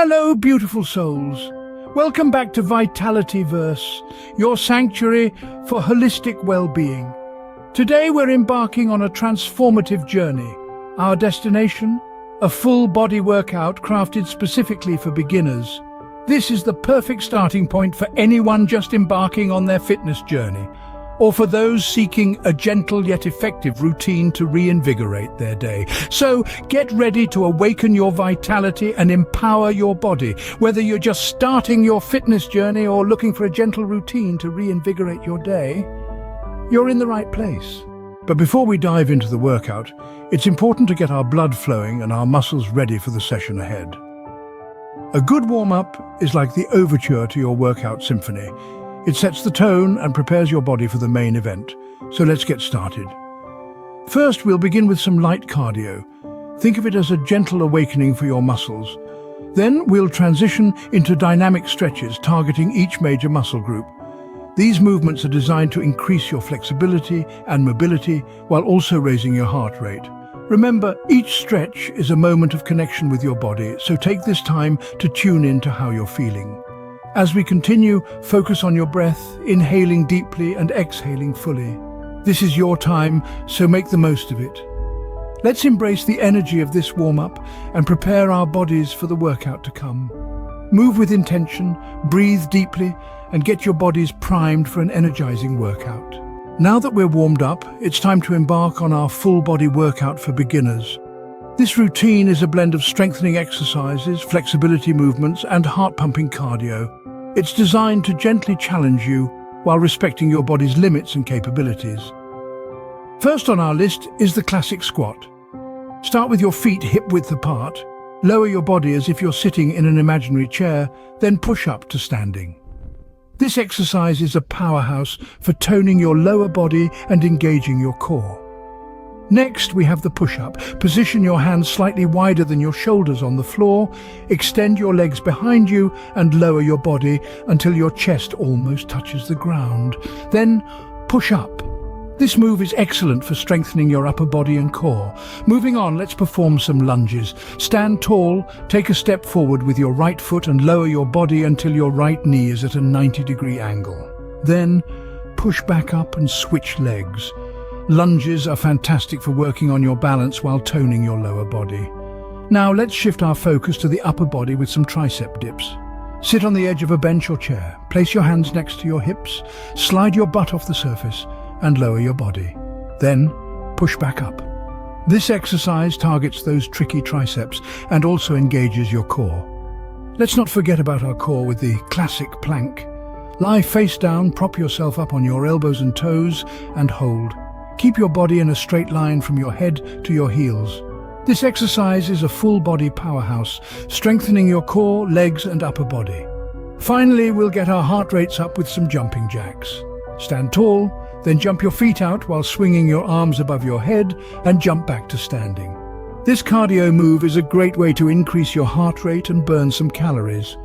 Hello, beautiful souls. Welcome back to Vitality Verse, your sanctuary for holistic well-being. Today we're embarking on a transformative journey. Our destination? A full-body workout crafted specifically for beginners. This is the perfect starting point for anyone just embarking on their fitness journey, or for those seeking a gentle yet effective routine to reinvigorate their day. So get ready to awaken your vitality and empower your body. Whether you're just starting your fitness journey or looking for a gentle routine to reinvigorate your day, you're in the right place. But before we dive into the workout, it's important to get our blood flowing and our muscles ready for the session ahead. A good warm-up is like the overture to your workout symphony. It sets the tone and prepares your body for the main event. So let's get started. First, we'll begin with some light cardio. Think of it as a gentle awakening for your muscles. Then we'll transition into dynamic stretches targeting each major muscle group. These movements are designed to increase your flexibility and mobility while also raising your heart rate. Remember, each stretch is a moment of connection with your body, so take this time to tune in to how you're feeling. As we continue, focus on your breath, inhaling deeply and exhaling fully. This is your time, so make the most of it. Let's embrace the energy of this warm-up and prepare our bodies for the workout to come. Move with intention, breathe deeply, and get your bodies primed for an energizing workout. Now that we're warmed up, it's time to embark on our full-body workout for beginners. This routine is a blend of strengthening exercises, flexibility movements, and heart-pumping cardio. It's designed to gently challenge you while respecting your body's limits and capabilities. First on our list is the classic squat. Start with your feet hip-width apart. Lower your body as if you're sitting in an imaginary chair, then push up to standing. This exercise is a powerhouse for toning your lower body and engaging your core. Next, we have the push-up. Position your hands slightly wider than your shoulders on the floor, extend your legs behind you and lower your body until your chest almost touches the ground. Then, push up. This move is excellent for strengthening your upper body and core. Moving on, let's perform some lunges. Stand tall, take a step forward with your right foot and lower your body until your right knee is at a 90-degree angle. Then, push back up and switch legs. Lunges are fantastic for working on your balance while toning your lower body. Now let's shift our focus to the upper body with some tricep dips. Sit on the edge of a bench or chair, place your hands next to your hips, slide your butt off the surface and lower your body. Then push back up. This exercise targets those tricky triceps and also engages your core. Let's not forget about our core with the classic plank. Lie face down, prop yourself up on your elbows and toes and hold. Keep your body in a straight line from your head to your heels. This exercise is a full-body powerhouse, strengthening your core, legs and upper body. Finally, we'll get our heart rates up with some jumping jacks. Stand tall, then jump your feet out while swinging your arms above your head and jump back to standing. This cardio move is a great way to increase your heart rate and burn some calories.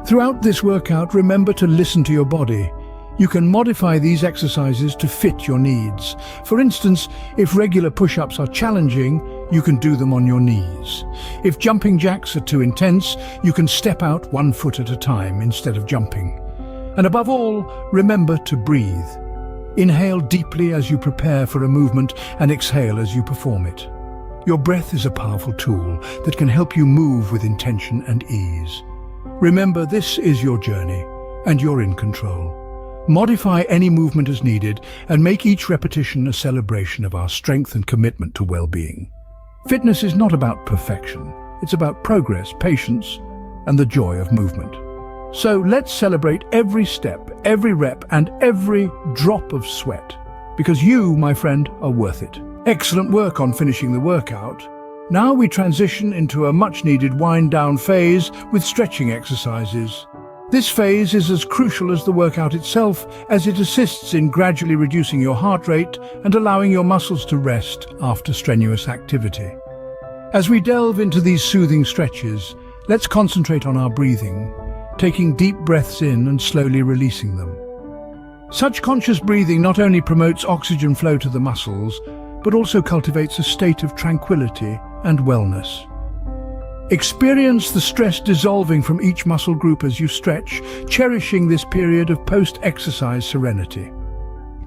Throughout this workout, remember to listen to your body. You can modify these exercises to fit your needs. For instance, if regular push-ups are challenging, you can do them on your knees. If jumping jacks are too intense, you can step out 1 foot at a time instead of jumping. And above all, remember to breathe. Inhale deeply as you prepare for a movement and exhale as you perform it. Your breath is a powerful tool that can help you move with intention and ease. Remember, this is your journey, and you're in control. Modify any movement as needed and make each repetition a celebration of our strength and commitment to well-being. Fitness is not about perfection. It's about progress, patience, and the joy of movement. So let's celebrate every step, every rep, and every drop of sweat, because you, my friend, are worth it. Excellent work on finishing the workout. Now we transition into a much-needed wind-down phase with stretching exercises. This phase is as crucial as the workout itself, as it assists in gradually reducing your heart rate and allowing your muscles to rest after strenuous activity. As we delve into these soothing stretches, let's concentrate on our breathing, taking deep breaths in and slowly releasing them. Such conscious breathing not only promotes oxygen flow to the muscles, but also cultivates a state of tranquility and wellness. Experience the stress dissolving from each muscle group as you stretch, cherishing this period of post-exercise serenity.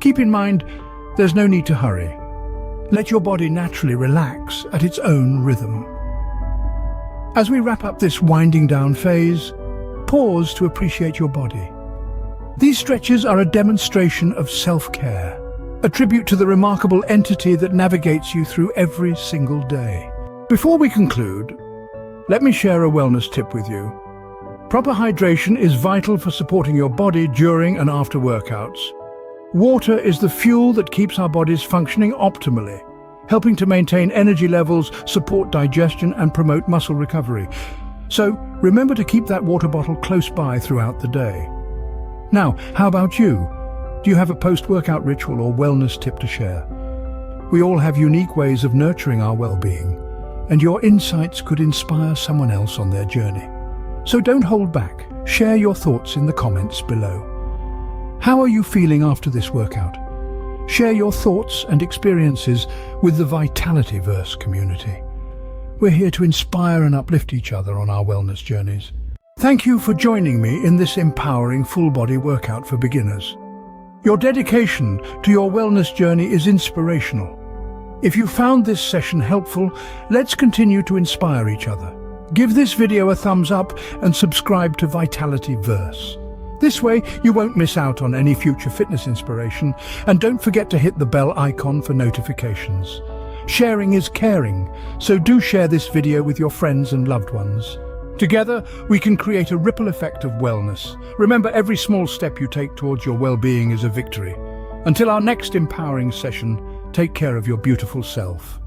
Keep in mind, there's no need to hurry. Let your body naturally relax at its own rhythm. As we wrap up this winding down phase, pause to appreciate your body. These stretches are a demonstration of self-care, a tribute to the remarkable entity that navigates you through every single day. Before we conclude, let me share a wellness tip with you. Proper hydration is vital for supporting your body during and after workouts. Water is the fuel that keeps our bodies functioning optimally, helping to maintain energy levels, support digestion, and promote muscle recovery. So remember to keep that water bottle close by throughout the day. Now, how about you? Do you have a post-workout ritual or wellness tip to share? We all have unique ways of nurturing our well-being, and your insights could inspire someone else on their journey. So don't hold back. Share your thoughts in the comments below. How are you feeling after this workout? Share your thoughts and experiences with the Vitalityverse community. We're here to inspire and uplift each other on our wellness journeys. Thank you for joining me in this empowering full-body workout for beginners. Your dedication to your wellness journey is inspirational. If you found this session helpful, let's continue to inspire each other. Give this video a thumbs up and subscribe to Vitalityverse. This way, you won't miss out on any future fitness inspiration, and don't forget to hit the bell icon for notifications. Sharing is caring, so do share this video with your friends and loved ones. Together, we can create a ripple effect of wellness. Remember, every small step you take towards your well-being is a victory. Until our next empowering session, take care of your beautiful self.